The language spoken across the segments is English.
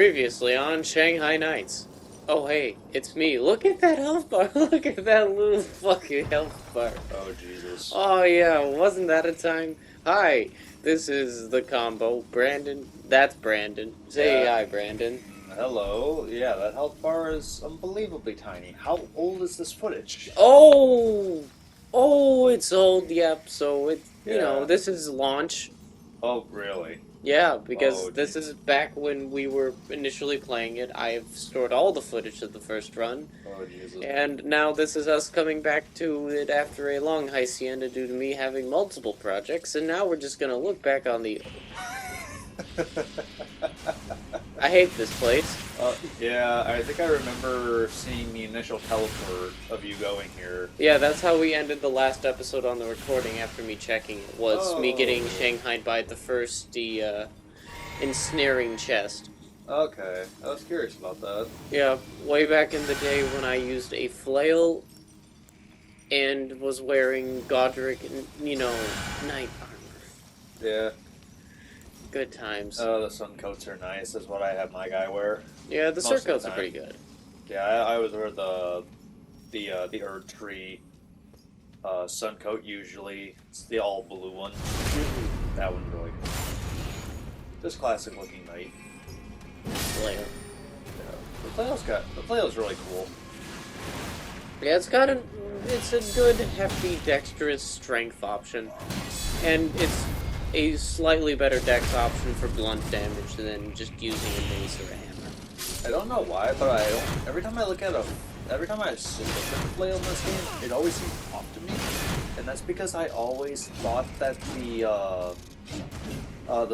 Previously on Shanghai Nights. Oh hey, it's me. Look at that health bar. Look at that little fucking health bar. Oh, Jesus. Oh yeah, wasn't that a time? Hi, this is the combo. Brandon. That's Brandon. Say Yeah. hi, Brandon. Hello. Yeah, that health bar is unbelievably tiny. How old is this footage? Oh! Oh, it's old, yep, so Yeah. this is launch. Oh, really? Yeah, because Oh, this is Jesus. back when we were initially playing it. I've stored all the footage of the first run. Oh, Jesus. And now this is us coming back to it after a long hacienda due to me having multiple projects, and now we're just gonna look back on the... I hate this place. Yeah, I think I remember seeing the initial teleport of you going here. Yeah, that's how we ended the last episode on the recording after me checking it, was me getting Oh. shanghaied by the ensnaring chest. Okay, I was curious about that. Yeah, way back in the day when I used a flail and was wearing Godric, knight armor. Yeah. Good times. Oh, the sun coats are nice, is what I have my guy wear. Yeah, the Most of the surcoats are time. pretty good. Yeah, I always wear the Erd Tree sun coat usually. It's the all blue one. That one's really good. Just classic looking knight. Flail. Yeah. The flail's really cool. Yeah, it's a good, hefty, dexterous strength option. And it's a slightly better dex option for blunt damage than just using a mace or a hammer. I don't know why, but every time I look at every time I look at the flail in this game, it always seems off to me, and that's because I always thought that the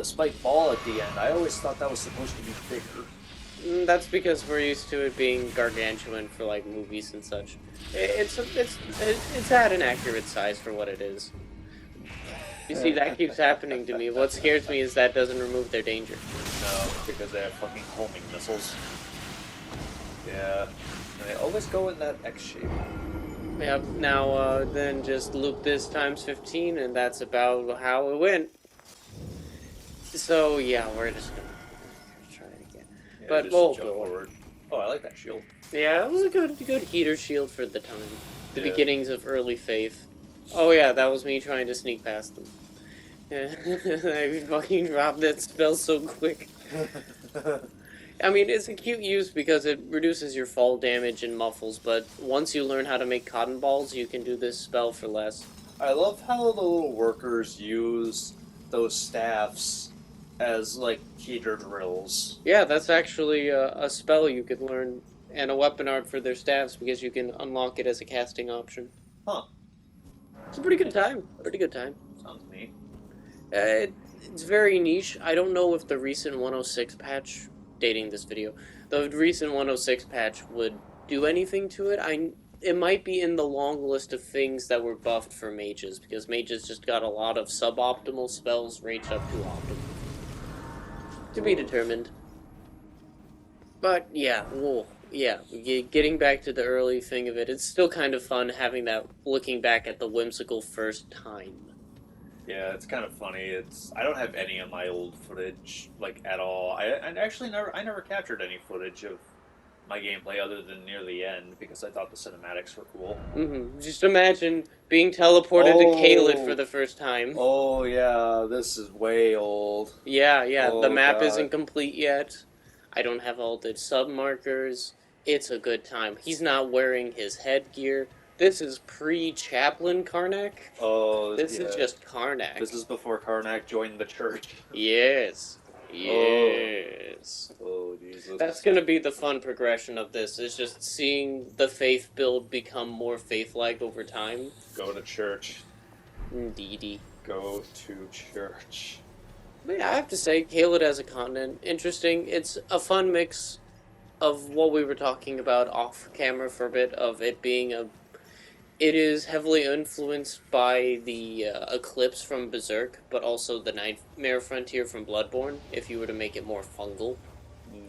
spiked ball at the end, I always thought that was supposed to be bigger. That's because we're used to it being gargantuan for like movies and such. It's at an accurate size for what it is. You see, that keeps happening to me. What scares me is that doesn't remove their danger. No, because they have fucking homing missiles. Yeah, and they always go in that X shape. Yep, now then just loop this times 15 and that's about how it went. So yeah, we're just gonna try it again. Yeah, But just we'll jump go. forward. Oh, I like that shield. Yeah, it was a good heater shield for the time. The Yeah. beginnings of early faith. Oh yeah, that was me trying to sneak past them. Yeah, I fucking dropped that spell so quick. I mean, it's a cute use because it reduces your fall damage and muffles, but once you learn how to make cotton balls, you can do this spell for less. I love how the little workers use those staffs as like heater drills. Yeah, that's actually a spell you could learn and a weapon art for their staffs because you can unlock it as a casting option. Huh. It's a pretty good time. Pretty good time. Sounds neat. It's very niche. I don't know if the recent 106 patch, dating this video, the recent 106 patch would do anything to it. It might be in the long list of things that were buffed for mages, because mages just got a lot of suboptimal spells ranged up to optimal. To be determined. But yeah, getting back to the early thing of it, it's still kind of fun having that, looking back at the whimsical first time. Yeah, it's kind of funny. I don't have any of my old footage like at all. I actually never captured any footage of my gameplay other than near the end because I thought the cinematics were cool. Just imagine being teleported to Caelid for the first time. Oh yeah, this is way old. Yeah, Oh, the map God. isn't complete yet. I don't have all the sub markers. It's a good time. He's not wearing his headgear. This is pre-Chaplain Karnak. Oh, This yeah. is just Karnak. This is before Karnak joined the church. Yes. Yes. Oh, Jesus. That's gonna be the fun progression of this, is just seeing the faith build become more faith-like over time. Go to church. Indeedy. Go to church. But yeah, I have to say, Caelid as a continent, interesting. It's a fun mix of what we were talking about off camera for a bit, of it being it is heavily influenced by the Eclipse from Berserk, but also the Nightmare Frontier from Bloodborne, if you were to make it more fungal.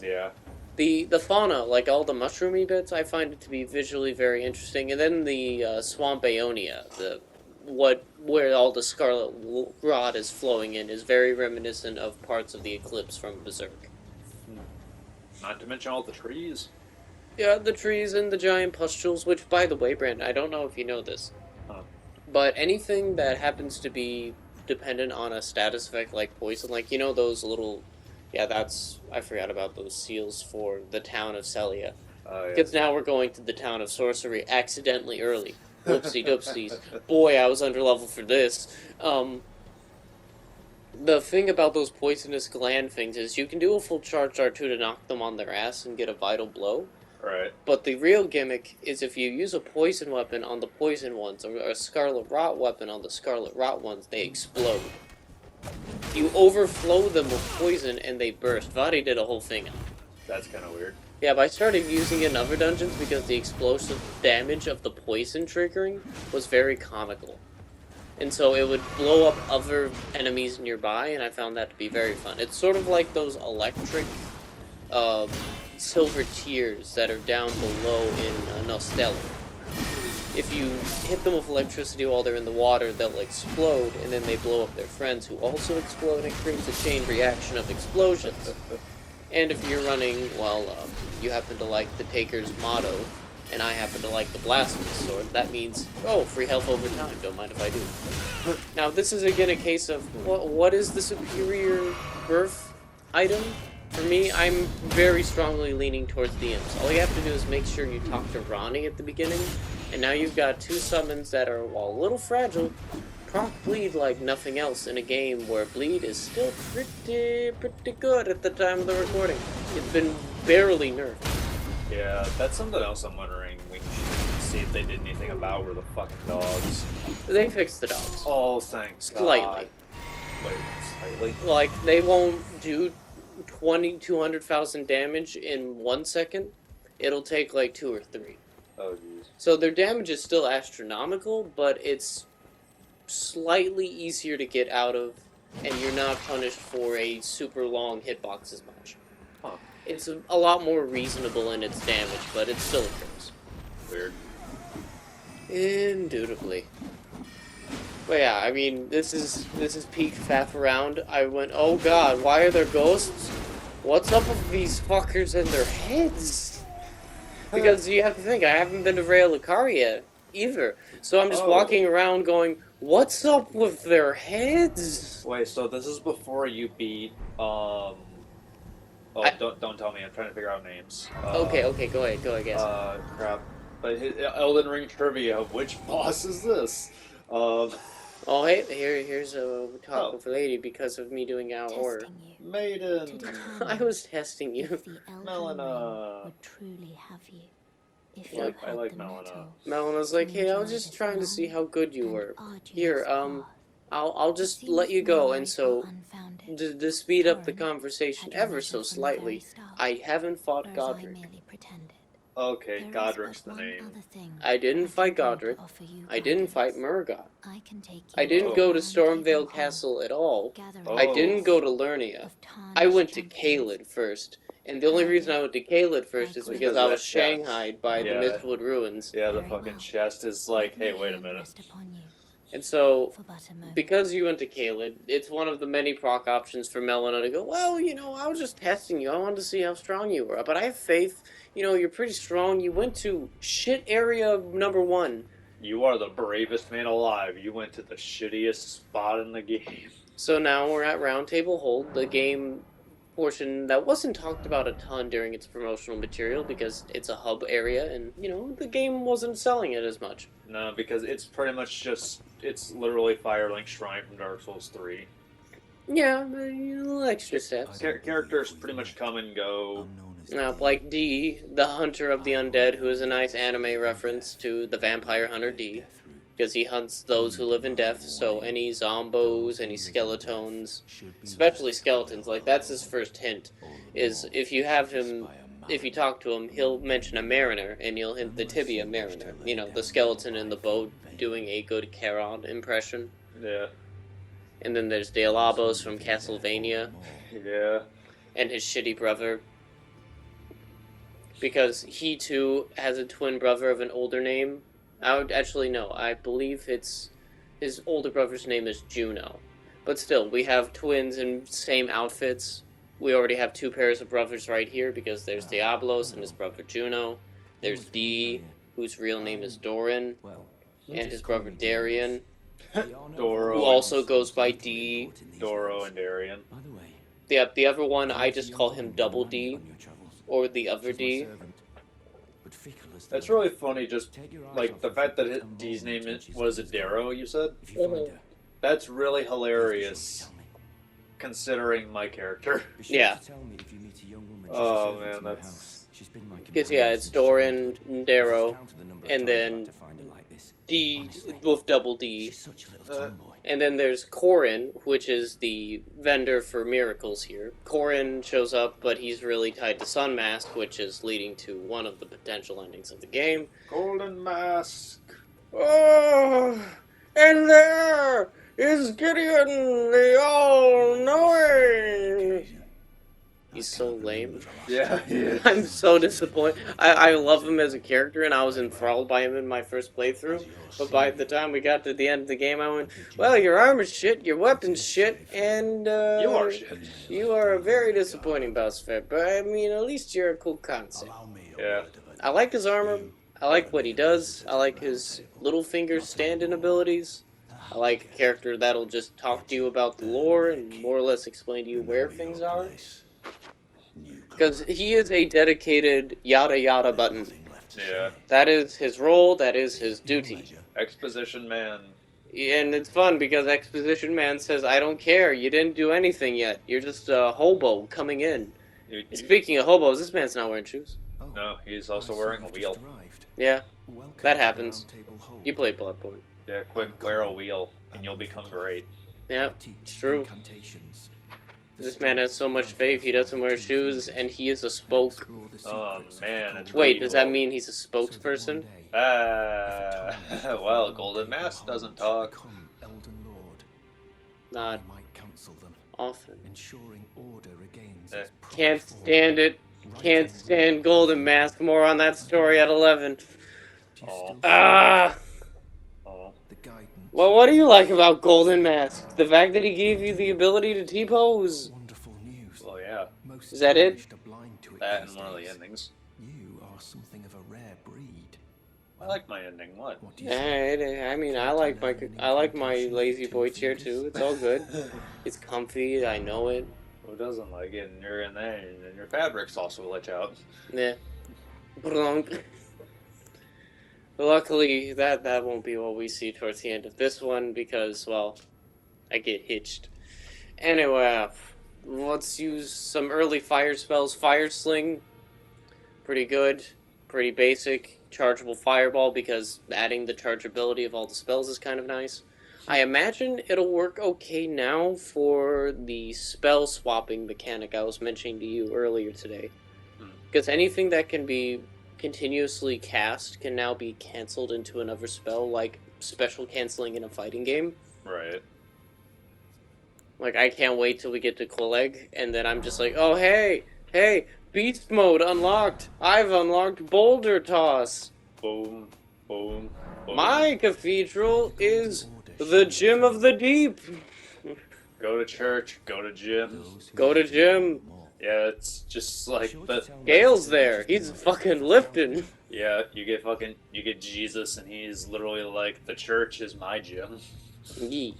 Yeah. The fauna, like all the mushroomy bits, I find it to be visually very interesting. And then the Swamp Aeonia, where all the Scarlet Rot is flowing in, is very reminiscent of parts of the Eclipse from Berserk. Not to mention all the trees. Yeah, the trees and the giant pustules, which, by the way, Brandon, I don't know if you know this, Huh. but anything that happens to be dependent on a status effect like poison, like, you know, those little. Yeah, I forgot about those seals for the town of Celia. Oh Because now we're going to the town of sorcery accidentally early. Whoopsie doopsies. Boy, I was under level for this. The thing about those poisonous gland things is you can do a full charge R2 to knock them on their ass and get a vital blow. Right. But the real gimmick is if you use a poison weapon on the poison ones or a scarlet rot weapon on the scarlet rot ones, they explode. You overflow them with poison and they burst. Vadi did a whole thing on it. That's kind of weird. Yeah, but I started using it in other dungeons because the explosive damage of the poison triggering was very comical. And so it would blow up other enemies nearby, and I found that to be very fun. It's sort of like those electric silver tears that are down below in Nostella. If you hit them with electricity while they're in the water, they'll explode, and then they blow up their friends who also explode, and it creates a chain reaction of explosions. And if you're running, well, you happen to like the Taker's motto, and I happen to like the Blasphemous Sword, that means, oh, free health over time, don't mind if I do. Now, this is again a case of, what is the superior birth item? For me, I'm very strongly leaning towards the imps. All you have to do is make sure you talk to Ronnie at the beginning, and now you've got two summons that are, while a little fragile, proc bleed like nothing else in a game where bleed is still pretty good at the time of the recording. It's been barely nerfed. Yeah, that's something else I'm wondering. We should see if they did anything about were the fucking dogs. They fixed the dogs. Oh, thanks. Slightly. Wait, slightly? Like, they won't do 200,000 damage in 1 second. It'll take like 2 or 3. Oh, jeez. So their damage is still astronomical, but it's slightly easier to get out of, and you're not punished for a super long hitbox as much. Huh. It's a lot more reasonable in its damage, but it still occurs. Weird. Indubitably. But yeah, I mean, this is peak faff around. I went, oh god, why are there ghosts? What's up with these fuckers and their heads? Because you have to think, I haven't been to Raya Lucaria yet, either. So I'm just walking around going, what's up with their heads? Wait, so this is before you beat, Oh, don't tell me, I'm trying to figure out names. Okay, go ahead, guess. Crap. But Elden Ring trivia, which boss is this? Oh, hey, here's a talk with a lady because of me doing out order. Maiden! I was testing you. Melina! Would truly have you. If I you like had the Melina. metal, Melina's like, hey, I was just trying to see how good you were. Here, I'll just let you go, and so, to speed up the conversation ever so slightly, I haven't fought Godric. Okay, Godric's the name. I didn't fight Godric. I didn't fight Murgot. I didn't didn't go to Stormvale Castle at all. I didn't go to Lernia. I went to Caelid first. And the only reason I went to Caelid first is because I was shanghaied by the Mistwood Ruins. Yeah, the fucking chest is like, hey, wait a minute. And so, because you went to Caelid, it's one of the many proc options for Melina to go, well, you know, I was just testing you. I wanted to see how strong you were. But I have faith. You know, you're pretty strong. You went to shit area number 1. You are the bravest man alive. You went to the shittiest spot in the game. So now we're at Roundtable Hold, the game portion that wasn't talked about a ton during its promotional material because it's a hub area and, you know, the game wasn't selling it as much. No, because it's pretty much just, it's literally Firelink Shrine from Dark Souls 3. Yeah, but, you know, little extra steps. Characters pretty much come and go. Like D, the Hunter of the Undead, who is a nice anime reference to the Vampire Hunter D, because he hunts those who live in death, so any zombos, any skeletons, especially skeletons, like that's his first hint, is if you have him, if you talk to him, he'll mention a mariner, and you'll hint the tibia mariner, you know, the skeleton in the boat doing a good Charon impression. Yeah. And then there's Dialabos from Castlevania. Yeah. And his shitty brother. Because he too has a twin brother of an older name. I would actually no, I believe it's his older brother's name is Juno. But still, we have twins in same outfits. we already have two pairs of brothers right here because there's Diablos and his brother Juno. There's D, whose real name is Doran, and his brother Darian, Doro who also goes by D. Doro and Darian. The other one, I just call him Double D, or the other D. That's really funny, just like the fact that D's name was it Darrow, you said? That's really hilarious, considering my character. Yeah. Oh man, that's... Because, yeah, it's Doran, Darrow, and then D with Double D. And then there's Corin, which is the vendor for miracles here. Corin shows up, but he's really tied to Sun Mask, which is leading to one of the potential endings of the game. Golden Mask. Oh, and there is Gideon, the all-knowing. He's so lame. Yeah, he is. I'm so disappointed. I love him as a character, and I was enthralled by him in my first playthrough. But by the time we got to the end of the game, I went, well, your armor's shit, your weapon's shit, and, You are shit. You are a very disappointing boss fight, but, I mean, at least you're a cool concept. Yeah. I like his armor. I like what he does. I like his little finger stand-in abilities. I like a character that'll just talk to you about the lore and more or less explain to you where things are. Because he is a dedicated yada yada button. Yeah. That is his role, that is his duty. Exposition man. And it's fun because Exposition Man says, I don't care, you didn't do anything yet. You're just a hobo coming in. Speaking of hobos, this man's not wearing shoes. No, he's also wearing a wheel. Yeah, that happens. You play Bloodborne. Yeah, quick, wear a wheel, and you'll become great. Yeah, it's true. This man has so much faith, he doesn't wear shoes, and he is a spoke. Oh man, it's Wait, really does that cool. mean he's a spokesperson? Well, Golden Mask doesn't talk. Not often. Eh. Can't stand it. Can't stand Golden Mask. More on that story at 11. Oh. Ah! Oh. Well, what do you like about Golden Mask? The fact that he gave you the ability to T-pose? Well, yeah. Is that it? That and one of the endings. You are something of a rare breed. I like my ending. What? I mean, I like my lazy boy chair too. It's all good. It's comfy. I know it. Who doesn't like it? And you're in there, and your fabrics also let you out. Yeah. Luckily, that won't be what we see towards the end of this one because, well, I get hitched. Anyway, let's use some early fire spells. Fire Sling, pretty good, pretty basic. Chargeable Fireball because adding the chargeability of all the spells is kind of nice. I imagine it'll work okay now for the spell swapping mechanic I was mentioning to you earlier today. Because anything that can be continuously cast can now be cancelled into another spell, like special canceling in a fighting game. Right. Like, I can't wait till we get to Quilleg, and then I'm just like, oh, hey, Beast Mode unlocked! I've unlocked Boulder Toss! Boom, boom, boom. My cathedral is the Gym of the Deep! Go to church, go to gym. Go to gym. Yeah, it's just like the... Gale's there. He's fucking lifting. Yeah, you get Jesus, and he's literally like, the church is my gym. Yee.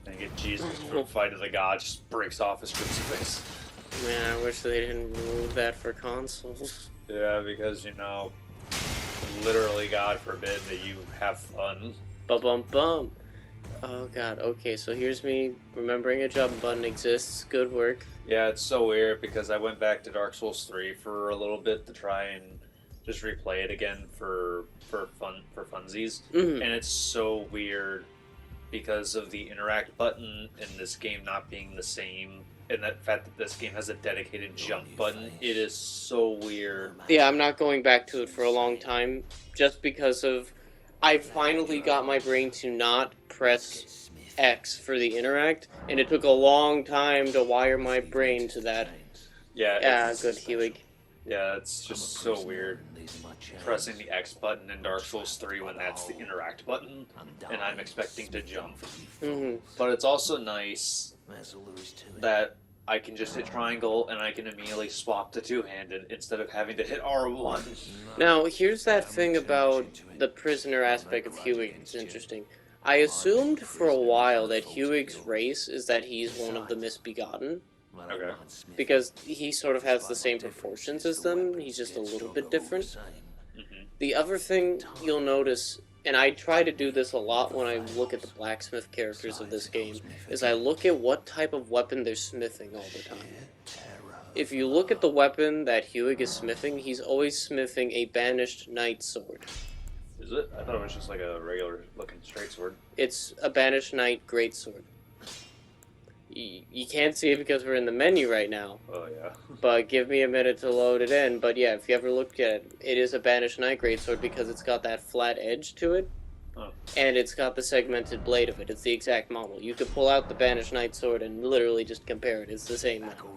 And you get Jesus from Fight of the God, just breaks off his crucifix. Man, I wish they didn't remove that for consoles. Yeah, because, you know, literally, God forbid that you have fun. Ba-bum-bum. Oh god, okay, so here's me remembering a jump button exists. Good work. Yeah, it's so weird because I went back to Dark Souls 3 for a little bit to try and just replay it again for funsies. Mhm. And it's so weird because of the interact button in this game not being the same, and that fact that this game has a dedicated jump button. It is so weird. Yeah, I'm not going back to it for a long time, just because of... I finally got my brain to not press X for the interact, and it took a long time to wire my brain to that. Yeah, Yeah, good, Helig. Yeah, it's just so weird. Pressing the X button in Dark Souls 3 when that's the interact button, and I'm expecting to jump. But it's also nice that I can just hit triangle and I can immediately swap to two-handed instead of having to hit R1. Now, here's that thing about the prisoner aspect of Hewig that's interesting. I assumed for a while that Hewig's race is that he's one of the misbegotten, Okay. because he sort of has the same proportions as them, he's just a little bit different. The other thing you'll notice, and I try to do this a lot when I look at the blacksmith characters of this game, is I look at what type of weapon they're smithing all the time. If you look at the weapon that Hewig is smithing, he's always smithing a banished knight sword. Is it? I thought it was just like a regular looking straight sword. It's a banished knight greatsword. You can't see it because we're in the menu right now, Oh, yeah. but give me a minute to load it in. But yeah, if you ever look at it, it is a banished knight greatsword because it's got that flat edge to it, and it's got the segmented blade of it. It's the exact model. You could pull out the banished knight sword and literally just compare it. It's the same model.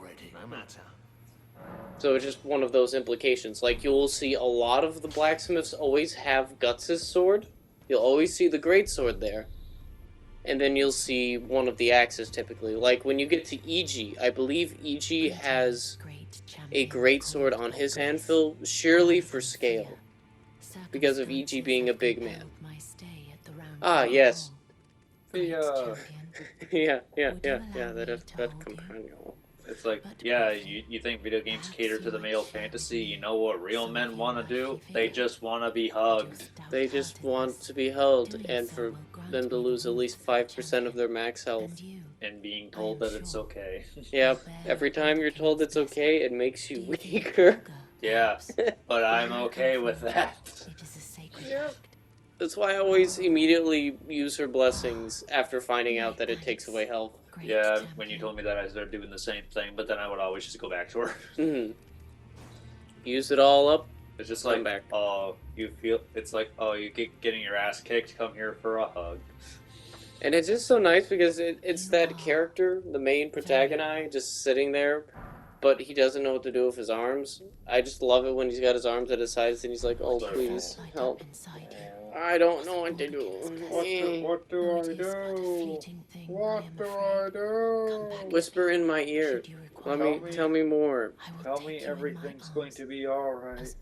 So it's just one of those implications. Like, you'll see a lot of the blacksmiths always have Guts' sword. You'll always see the greatsword there. And then you'll see one of the axes typically. Like, when you get to E.G., I believe E.G. has a greatsword on his handful, surely for scale, because of E.G. being a big man. Ah, yes. The, yeah, that companion. It's like, yeah, you think video games cater to the male fantasy, you know what real men want to do? They just want to be hugged. They just want to be held, and for them to lose at least 5% of their max health. And being told that it's okay. Yep, every time you're told it's okay, it makes you weaker. Yeah, but I'm okay with that. Yep. That's why I always immediately use her blessings after finding out that it takes away health. Yeah, when you told me that, I started doing the same thing, but then I would always just go back to her. Use it all up. It's just Come like, back. oh, you feel, it's like, oh, you keep getting your ass kicked, come here for a hug. And it's just so nice because it's that character, the main protagonist, just sitting there, but he doesn't know what to do with his arms. I just love it when he's got his arms at his sides and he's like, oh, please, help. I don't know what to do. What do I do? What do I do? Whisper in my ear. Tell me more. Tell me everything's going to be alright.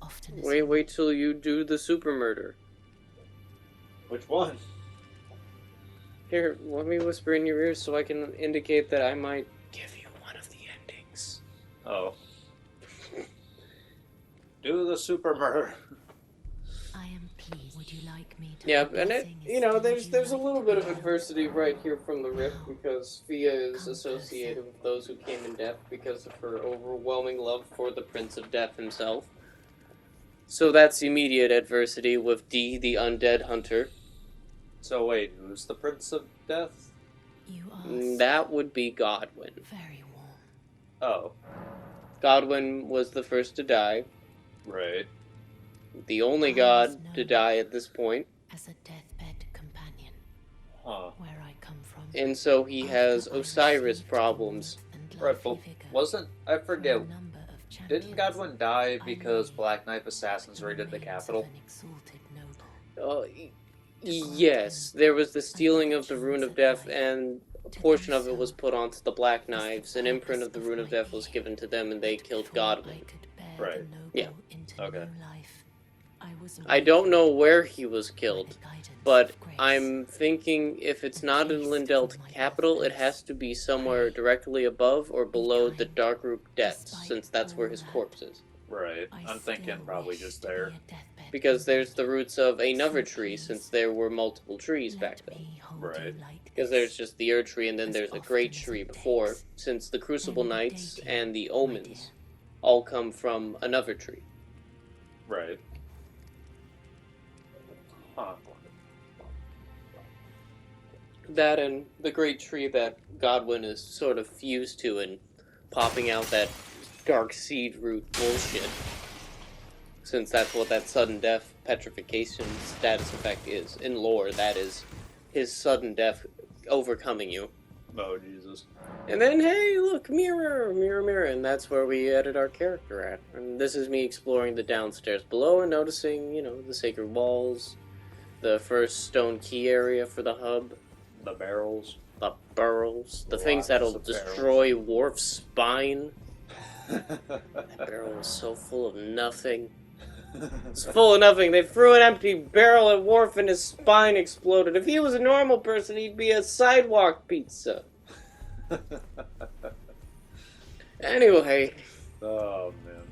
Wait till you do the super murder. Which one? Here, let me whisper in your ear so I can indicate that I might give you one of the endings. Oh. Do the super murder. I am pleased. Would you like me to? Yeah, and there's a little bit of adversity right here from the rip because Fia is associated with those who came in death because of her overwhelming love for the Prince of Death himself. So that's immediate adversity with D, the undead hunter. So wait, who's the Prince of Death? You are That would be Godwin. very warm. Oh, Godwin was the first to die, right. the only god to die at this point, As a deathbed companion, Huh. where I come from. and so he has Osiris problems. Right, but wasn't, I forget, didn't Godwin die because Black Knife assassins raided the capital? Yes, there was the stealing of the Rune of Death, and a portion of it was put onto the Black Knives. An imprint of the Rune of Death was given to them, and they killed Godwin. Right. Yeah. Okay. I don't know where he was killed, but I'm thinking if it's not in Lindell's capital, it has to be somewhere directly above or below the Darkroot Depths, since that's where his corpse is. Right. I'm thinking probably just there. Because there's the roots of another tree, since there were multiple trees back then. Right. Because there's just the Erd tree, and then there's a great tree before, since the Crucible Knights and the Omens all come from another tree. Right. Huh. That and the great tree that Godwin is sort of fused to and popping out that dark seed root bullshit. Since that's what that sudden death petrification status effect is. In lore, that is his sudden death overcoming you. Oh, Jesus. And then, hey, look, mirror, mirror, mirror, and that's where we edit our character at. And this is me exploring the downstairs below and noticing, the sacred walls, the first stone key area for the hub, The barrels. the barrels, the things Lots that'll of destroy Worf's spine. barrels. That barrel was so full of nothing. It's full of nothing. They threw an empty barrel at Worf and his spine exploded. If he was a normal person, he'd be a sidewalk pizza. Anyway. Oh, man.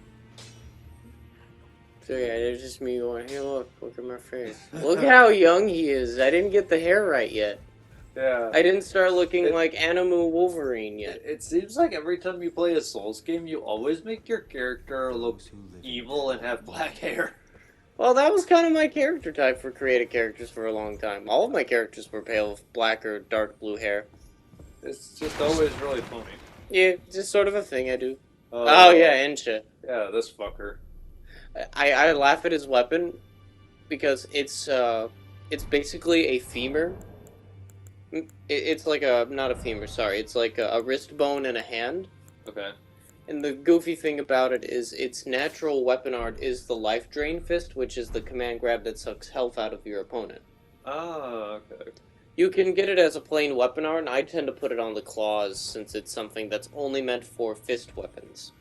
So yeah, it's just me going, hey look at my face. Look at how young he is. I didn't get the hair right yet. Yeah. I didn't start looking like Animu Wolverine yet. It seems like every time you play a Souls game, you always make your character look evil and have black hair. Well, that was kind of my character type for creative characters for a long time. All of my characters were pale with black or dark blue hair. It's just always really funny. Yeah, just sort of a thing I do. Oh yeah, Incha. Yeah, this fucker. I laugh at his weapon because it's basically a femur. It's like not a femur, sorry. It's like a wrist bone and a hand. Okay. And the goofy thing about it is its natural weapon art is the life drain fist, which is the command grab that sucks health out of your opponent. Ah, okay. You can get it as a plain weapon art, and I tend to put it on the claws since it's something that's only meant for fist weapons.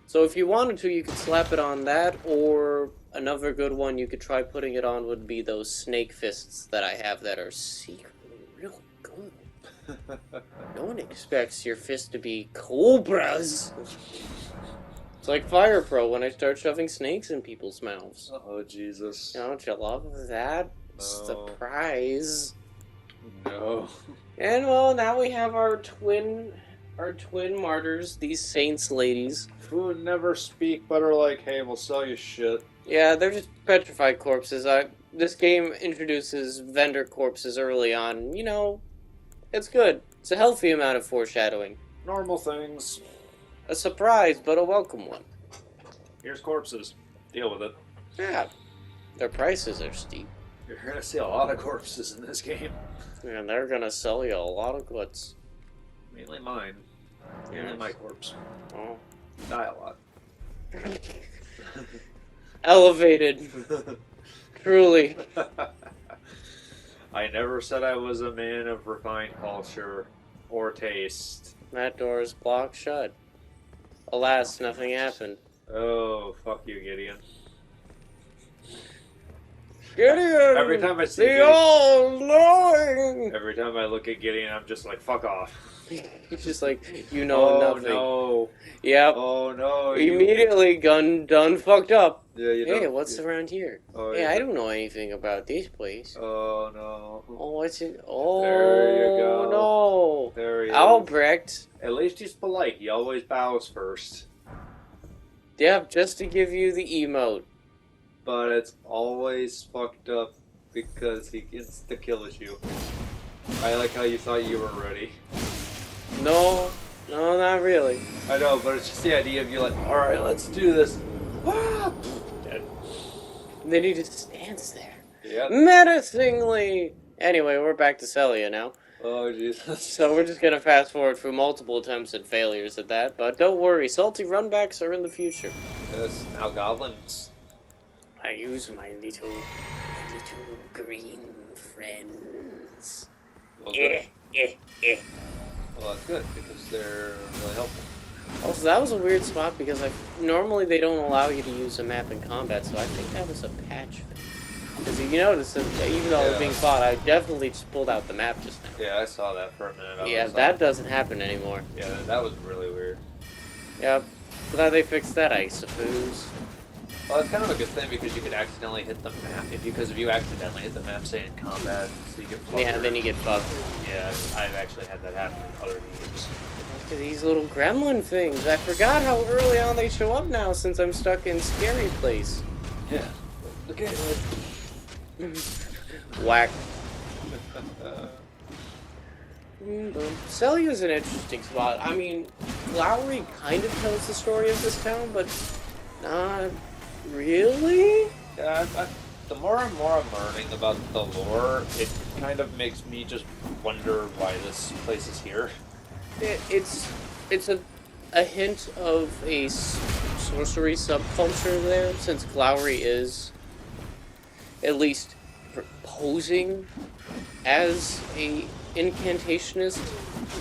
So if you wanted to, you could slap it on that, or another good one you could try putting it on would be those snake fists that I have that are secretly really good. No one expects your fist to be cobras. It's like Fire Pro when I start shoving snakes in people's mouths. Oh, Jesus. Don't you love that? No. Surprise. No. And well, now we have our twin martyrs, these saints ladies. Who would never speak but are like, hey, we'll sell you shit. Yeah, they're just petrified corpses. This game introduces vendor corpses early on. It's good. It's a healthy amount of foreshadowing. Normal things. A surprise, but a welcome one. Here's corpses. Deal with it. Yeah, their prices are steep. You're gonna see a lot of corpses in this game. And they're gonna sell you a lot of goods. Mainly mine. Mainly Yes. my corpse. Oh. Die a lot. Elevated. Truly. I never said I was a man of refined culture or taste. That door is blocked shut. Alas, nothing happened. Oh, fuck you, Gideon. Gideon! Every time I see the Gideon, all-knowing! every time I look at Gideon, I'm just like, fuck off. He's just like, Oh nothing. no. Yep. Oh no. Immediately done fucked up. Yeah, you Hey, don't- what's around here? Oh, Hey, yeah. I don't know anything about this place. Oh no. Oh, what's in... Oh, There you go. no. There he is. Albrecht. At least he's polite. He always bows first. Yep, just to give you the emote. But it's always fucked up because he insta-kills you. I like how you thought you were ready. No, not really. I know, but it's just the idea of you like, alright, let's do this. Ah! Dead. And then he just stands there. Yep. Menacingly! Anyway, we're back to Celia now. Oh, Jesus. So we're just gonna fast forward through multiple attempts and failures at that, but don't worry, salty runbacks are in the future. Yes, now goblins. I use my little green friends. Well, Eh, good. eh, eh. Well, that's good, because they're really helpful. Also, that was a weird spot because normally they don't allow you to use a map in combat, so I think that was a patch thing. Because you notice that even though I was being fought, I definitely just pulled out the map just now. Yeah, I saw that for a minute. Yeah, that doesn't happen anymore. Yeah, that was really weird. Yep. Glad they fixed that, I suppose. Well, it's kind of a good thing because you could accidentally hit the map. Because if you accidentally hit the map, say in combat, so you get fucked. Yeah, then you get fucked. Yeah, I've actually had that happen in other games. Look at these little gremlin things. I forgot how early on they show up now since I'm stuck in Scary Place. Yeah. Look at it. Whack. Celia's an interesting spot. I mean, Lowry kind of tells the story of this town, but not really? Yeah, the more and more I'm learning about the lore, it kind of makes me just wonder why this place is here. It's a hint of a sorcery subculture there, since Glowry is at least posing as a incantationist.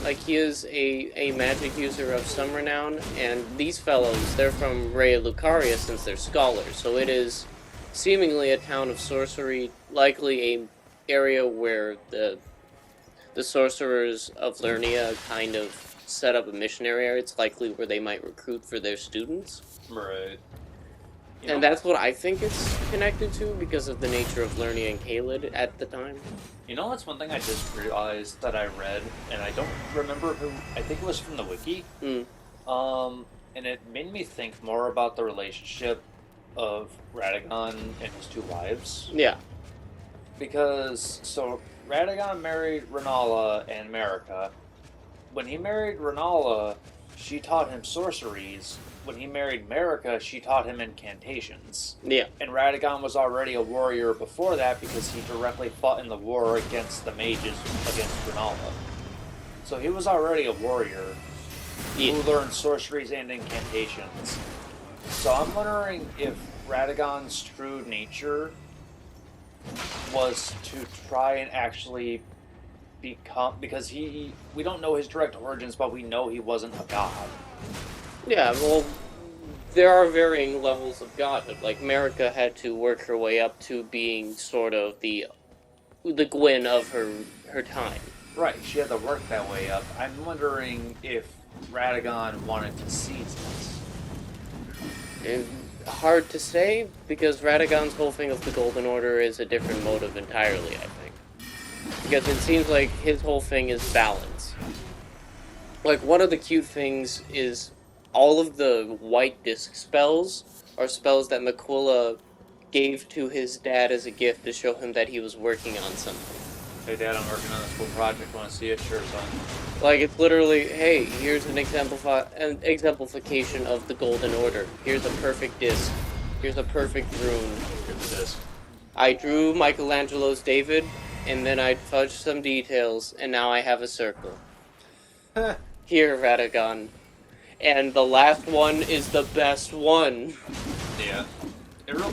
Like, he is a magic user of some renown, and these fellows, they're from Raya Lucaria since they're scholars, so it is seemingly a town of sorcery, likely a area where the sorcerers of Lernia kind of set up a missionary area. It's likely where they might recruit for their students. Right. And that's what I think it's connected to because of the nature of Lernia and Caelid at the time. You know, that's one thing I just realized that I read, and I don't remember who. I think it was from the wiki. Mm. And it made me think more about the relationship of Radagon and his two wives. Yeah. Because, so, Radagon married Renala and Marika. When he married Renala, she taught him sorceries. When he married Marika, she taught him incantations. Yeah. And Radagon was already a warrior before that because he directly fought in the war against the mages against Renala. So he was already a warrior who learned sorceries and incantations. So I'm wondering if Radagon's true nature was to try and actually become, because we don't know his direct origins, but we know he wasn't a god. Yeah, well, there are varying levels of godhood. Like, Marika had to work her way up to being sort of the Gwyn of her time. Right, she had to work that way up. I'm wondering if Radagon wanted to seize this. Hard to say, because Radagon's whole thing of the Golden Order is a different motive entirely, I think. Because it seems like his whole thing is balance. Like, one of the cute things is all of the white disc spells are spells that Makula gave to his dad as a gift to show him that he was working on something. Hey Dad, I'm working on this cool project, want to see it? Sure, son. Like, it's literally, hey, here's an exemplification of the Golden Order. Here's a perfect disc. Here's a perfect rune. Here's the disc. I drew Michelangelo's David, and then I fudged some details, and now I have a circle. Here, Radagon. And the last one is the best one. Yeah.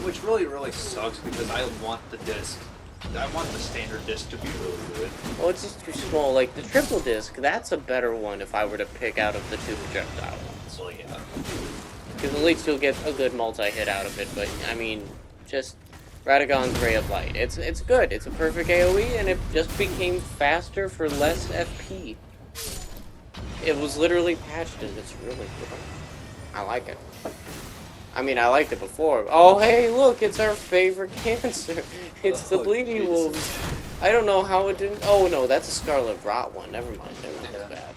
Which really, really sucks because I want the disc. I want the standard disc to be really good. Oh, it's just too small. Like, the triple disc, that's a better one if I were to pick out of the two projectile ones. So, yeah. Because at least you'll get a good multi-hit out of it, but, I mean, just Radagon's Ray of Light. It's good. It's a perfect AoE, and it just became faster for less FP. It was literally patched, and it's really good. I like it. I mean, I liked it before. Oh, hey, look, it's our favorite cancer. It's the Bleeding Wolves. I don't know how it didn't... Oh, no, that's a Scarlet Rot one. Never mind. They're bad.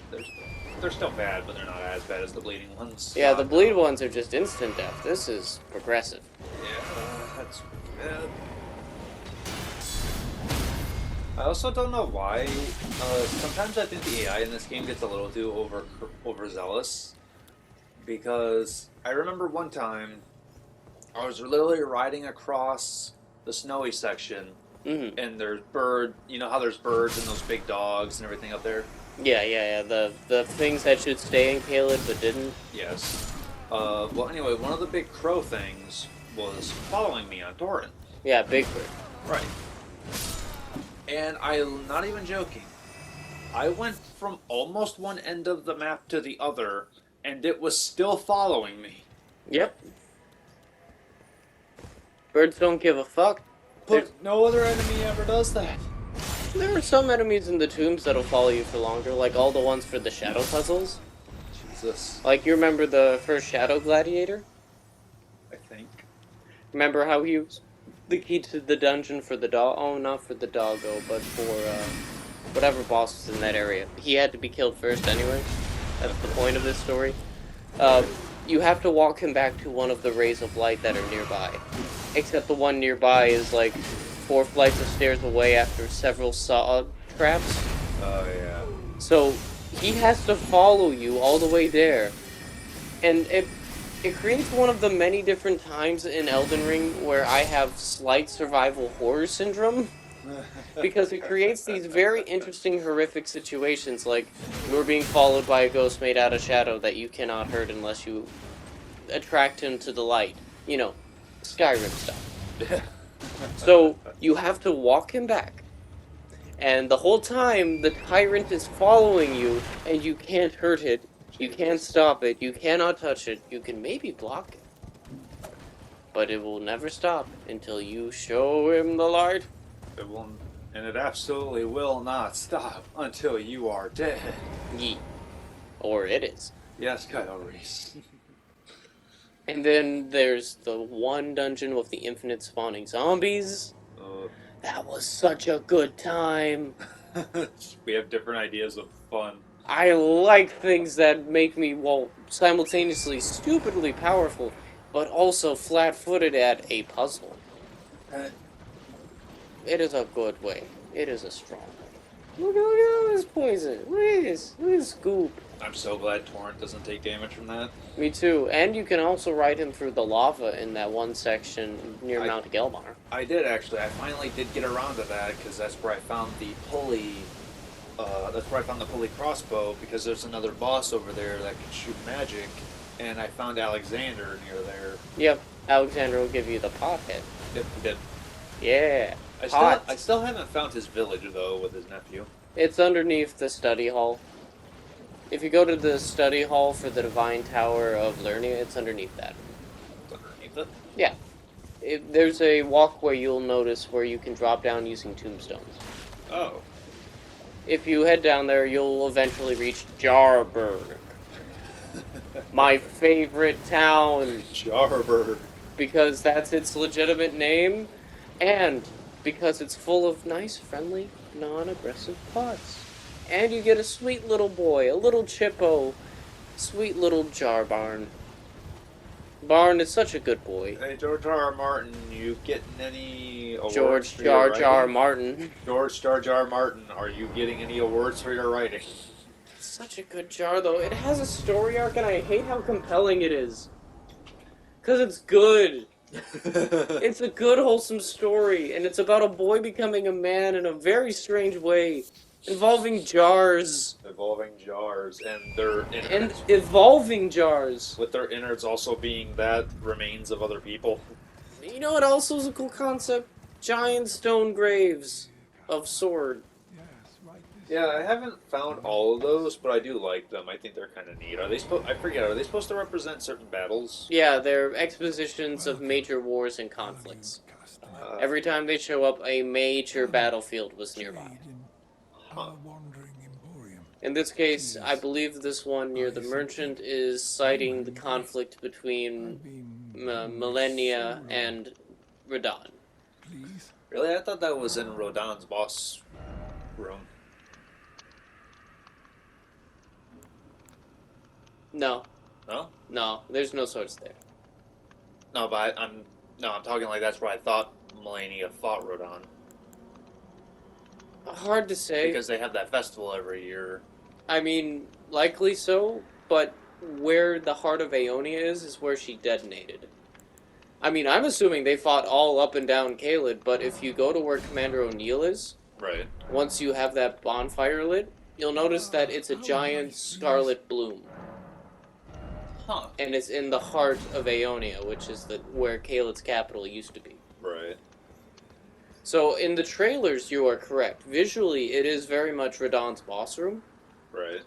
They're still bad, but they're not as bad as the bleeding ones. Yeah, the bleed ones are just instant death. This is progressive. Yeah, that's bad. I also don't know why. Sometimes I think the AI in this game gets a little too overzealous. Because I remember one time I was literally riding across the snowy section, and there's you know how there's birds and those big dogs and everything up there? Yeah. The things that should stay in Caelid but didn't. Yes. Well, anyway, one of the big crow things was following me on Torrent. Yeah, Bigford. Right. And I'm not even joking. I went from almost one end of the map to the other, and it was still following me. Yep. Birds don't give a fuck. But no other enemy ever does that. There are some enemies in the tombs that'll follow you for longer, like all the ones for the shadow puzzles. Jesus. Like, you remember the first Shadow Gladiator? I think. Remember how he was the key to the dungeon for the dog? Oh, not for the doggo, but for whatever boss was in that area. He had to be killed first anyway. That's the point of this story. You have to walk him back to one of the rays of light that are nearby. Except the one nearby is like 4 flights of stairs away after several saw traps. Oh, yeah. So he has to follow you all the way there. And it creates one of the many different times in Elden Ring where I have slight survival horror syndrome. Because it creates these very interesting, horrific situations, like you're being followed by a ghost made out of shadow that you cannot hurt unless you attract him to the light. You know, Skyrim stuff. So you have to walk him back. And the whole time, the tyrant is following you, and you can't hurt it. You can't stop it. You cannot touch it. You can maybe block it. But it will never stop until you show him the light. It will, and it absolutely will not stop until you are dead. Yeet. Or it is. Yes, Kyle Reese. And then there's the one dungeon with the infinite spawning zombies. That was such a good time. We have different ideas of fun. I like things that make me, well, simultaneously stupidly powerful, but also flat-footed at a puzzle. It is a good way. It is a strong way. Look at this poison. Look at this. Look at this scoop. I'm so glad Torrent doesn't take damage from that. Me too. And you can also ride him through the lava in that one section near Mount Gelmar. I did actually. I finally did get around to that because that's where I found the pulley. That's where I found the pulley crossbow because there's another boss over there that can shoot magic, and I found Alexander near there. Yep. Alexander will give you the pot head. Yep, he did. Yeah. I still haven't found his village though with his nephew. It's underneath the study hall. If you go to the study hall for the Divine Tower of Lernia, it's underneath that. It's underneath it. Yeah. There's a walkway you'll notice where you can drop down using tombstones. Oh. If you head down there, you'll eventually reach Jarburg. My favorite town. Jarburg. Because that's its legitimate name, and because it's full of nice, friendly, non-aggressive pots. And you get a sweet little boy, a little chippo, sweet little Jar Barn. Barn is such a good boy. Hey, George R. R. Martin, you getting any awards George for your Jar writing? Jar Martin. George Jar Jar Martin, are you getting any awards for your writing? Such a good jar, though. It has a story arc, and I hate how compelling it is. Because it's good. It's a good, wholesome story, and it's about a boy becoming a man in a very strange way, involving jars. Evolving jars, and their innards. And evolving jars. With their innards also being that remains of other people. You know what also is a cool concept? Giant stone graves of sword. Yeah, I haven't found all of those, but I do like them. I think they're kind of neat. Are they supposed? I forget. Are they supposed to represent certain battles? Yeah, they're expositions of major wars and conflicts. Every time they show up, a major battlefield was nearby. Huh. In this case, I believe this one near the merchant is citing the conflict between Millennia and Radon. Really? I thought that was in Rodon's boss room. No. No? No, there's no swords there. No, but I'm talking like that's where I thought Melania fought Rodon. Hard to say. Because they have that festival every year. I mean, likely so, but where the heart of Aeonia is where she detonated. I mean, I'm assuming they fought all up and down Caelid, but if you go to where Commander O'Neill is, Right. once you have that bonfire lit, you'll notice that it's a giant scarlet bloom. Huh. And it's in the heart of Aeonia, which is where Caelid's capital used to be. Right. So in the trailers, you are correct. Visually, it is very much Radon's boss room. Right.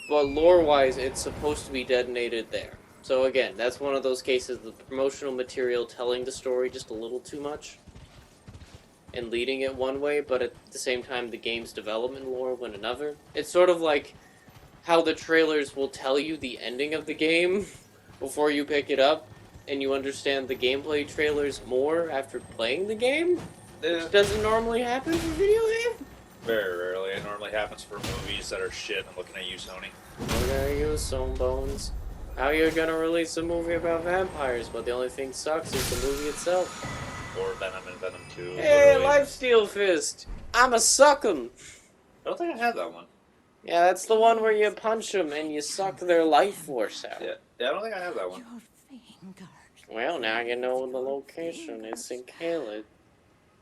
But lore-wise, it's supposed to be detonated there. So again, that's one of those cases of the promotional material telling the story just a little too much. And leading it one way, but at the same time, the game's development lore went another. It's sort of like how the trailers will tell you the ending of the game before you pick it up, and you understand the gameplay trailers more after playing the game, Yeah. which doesn't normally happen for video game. Very rarely. It normally happens for movies that are shit. I'm looking at you, Sony. Look at you, Stone Bones. How you gonna release a movie about vampires, but the only thing sucks is the movie itself? Or Venom and Venom 2. Hey, literally. Lifesteal Fist! I'ma suck 'em! I don't think I had that one. Yeah, that's the one where you punch them and you suck their life force out. Yeah, I don't think I have that one. Your finger. Well, now you know the location. It's in Caelid,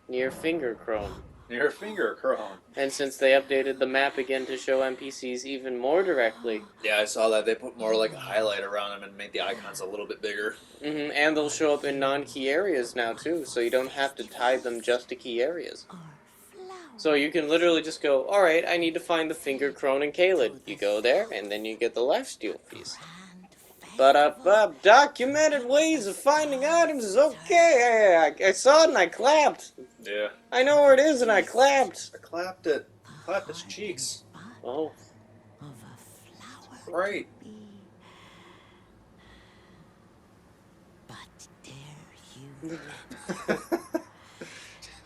near Finger Chrome. Your finger crone. And since they updated the map again to show NPCs even more directly, Yeah, I saw that. They put more like a highlight around them and made the icons a little bit bigger. and they'll show up in non-key areas now too, so you don't have to tie them just to key areas. So you can literally just go, alright, I need to find the finger crone and Caelid. You go there, and then you get the lifesteal piece. But documented ways of finding items is okay. I saw it and I clapped. Yeah. I know where it is and I clapped. I clapped it. Clapped its cheeks. Oh. Right.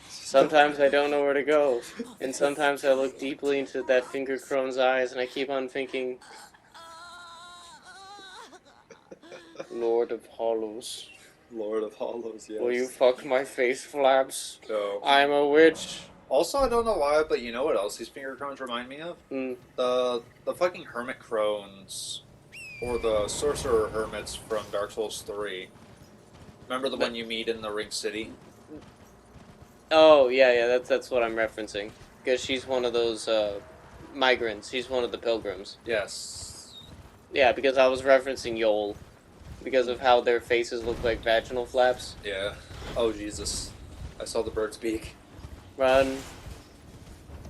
Sometimes I don't know where to go, and sometimes I look deeply into that finger crone's eyes and I keep on thinking, Lord of Hollows, Lord of Hollows, yes. will you fuck my face flaps? No. I'm a witch. Also, I don't know why, but you know what else these finger crones remind me of? The fucking hermit crones, or the sorcerer hermits from Dark Souls 3. Remember the one you meet in the Ring City? Oh, yeah, that's what I'm referencing. Because she's one of those, migrants. She's one of the pilgrims. Yes. Yeah, because I was referencing Yol. Because of how their faces look like vaginal flaps. Yeah. Oh, Jesus. I saw the bird's beak. Run.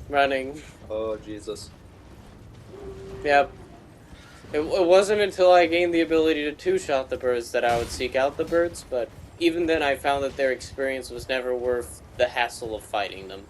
Running. Oh, Jesus. Yep. It wasn't until I gained the ability to two-shot the birds that I would seek out the birds, but even then I found that their experience was never worth the hassle of fighting them.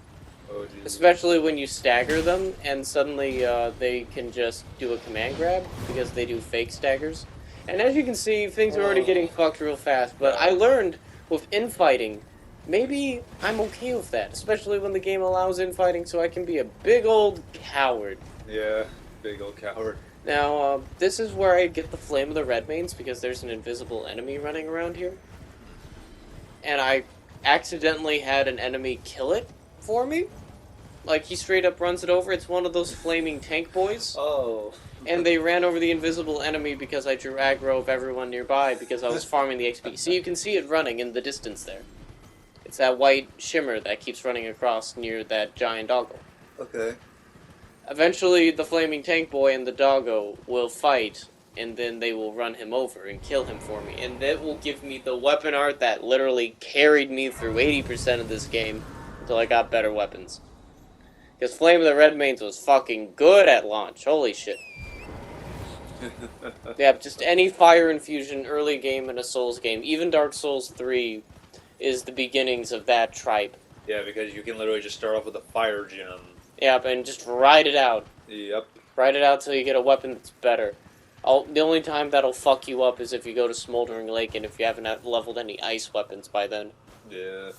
Oh, Jesus. Especially when you stagger them, and suddenly they can just do a command grab, because they do fake staggers. And as you can see, things are already getting fucked real fast, but I learned with infighting, maybe I'm okay with that, especially when the game allows infighting so I can be a big old coward. Yeah, big old coward. Now, this is where I get the Flame of the Redmanes, because there's an invisible enemy running around here. And I accidentally had an enemy kill it for me. Like, he straight up runs it over. It's one of those flaming tank boys. Oh. And they ran over the invisible enemy because I drew aggro of everyone nearby because I was farming the XP. So you can see it running in the distance there. It's that white shimmer that keeps running across near that giant doggo. Okay. Eventually, the flaming tank boy and the doggo will fight, and then they will run him over and kill him for me. And that will give me the weapon art that literally carried me through 80% of this game until I got better weapons. Because Flame of the Redmanes was fucking good at launch. Holy shit. Yeah, just any fire infusion early game in a Souls game, even Dark Souls 3, is the beginnings of that tripe. Yeah, because you can literally just start off with a fire gem. Yep, and just ride it out. Yep. Ride it out till you get a weapon that's better. The only time that'll fuck you up is if you go to Smoldering Lake and if you haven't leveled any ice weapons by then. Yeah.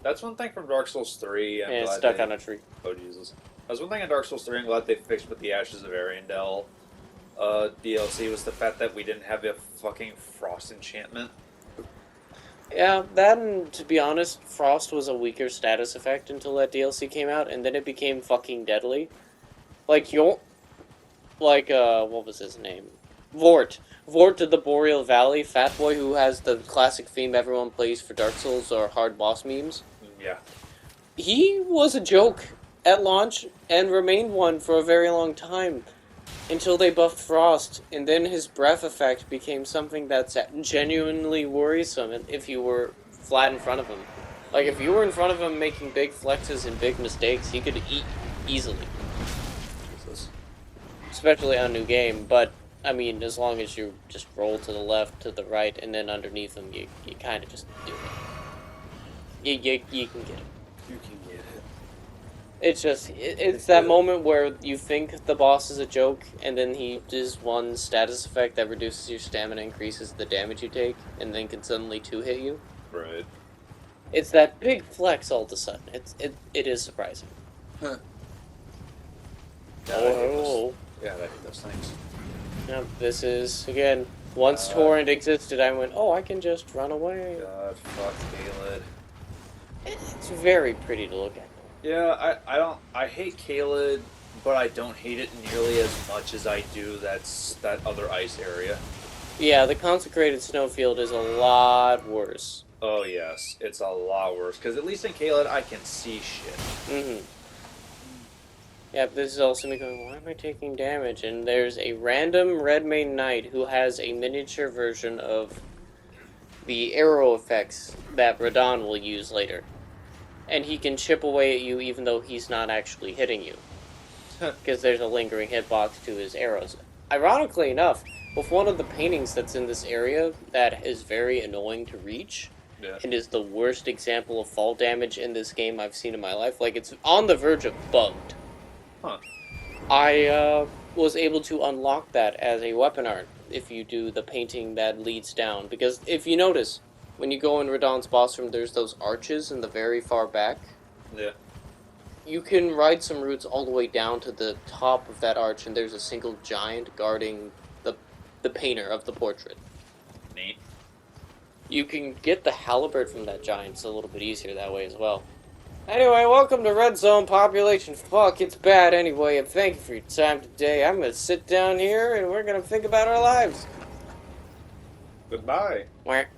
That's one thing from Dark Souls 3. And it's stuck on a tree. Oh, Jesus. That's one thing in Dark Souls 3 I'm glad they fixed with the Ashes of Ariandel DLC was the fact that we didn't have a fucking frost enchantment. Yeah, that and, to be honest, Frost was a weaker status effect until that DLC came out, and then it became fucking deadly. Like, what was his name? Vort. Vort to the Boreal Valley, Fat Boy who has the classic theme everyone plays for Dark Souls or hard boss memes. Yeah. He was a joke at launch, and remained one for a very long time. Until they buffed Frost, and then his breath effect became something that's genuinely worrisome if you were flat in front of him. Like, if you were in front of him making big flexes and big mistakes, he could eat easily. Jesus. Especially on a new game, but, I mean, as long as you just roll to the left, to the right, and then underneath him, you kind of just do it. You can get it. You can get it. It's just, it's that moment where you think the boss is a joke, and then he does one status effect that reduces your stamina, increases the damage you take, and then can suddenly two-hit you. Right. It's that big flex all of a sudden. It is surprising. Huh. Oh. Yeah, I hate those things. Yep, this is, again, once Torrent existed, I went, oh, I can just run away. God, fuck Caelid. It's very pretty to look at. Yeah, I hate Caelid, but I don't hate it nearly as much as I do that other ice area. Yeah, the Consecrated Snowfield is a lot worse. Oh yes, it's a lot worse. Because at least in Kaled, I can see shit. Mm-hmm. Yeah, this is also me going, why am I taking damage? And there's a random red main knight who has a miniature version of the arrow effects that Radon will use later. And he can chip away at you even though he's not actually hitting you. Because there's a lingering hitbox to his arrows. Ironically enough, with one of the paintings that's in this area that is very annoying to reach, Yeah. and is the worst example of fall damage in this game I've seen in my life, like it's on the verge of bugged. Huh. I was able to unlock that as a weapon art if you do the painting that leads down. Because if you notice, when you go in Radon's boss room, there's those arches in the very far back. Yeah. You can ride some routes all the way down to the top of that arch, and there's a single giant guarding the painter of the portrait. Neat. You can get the halberd from that giant. It's a little bit easier that way as well. Anyway, welcome to Red Zone Population. Fuck, it's bad anyway, and thank you for your time today. I'm gonna sit down here, and we're gonna think about our lives. Goodbye. Where?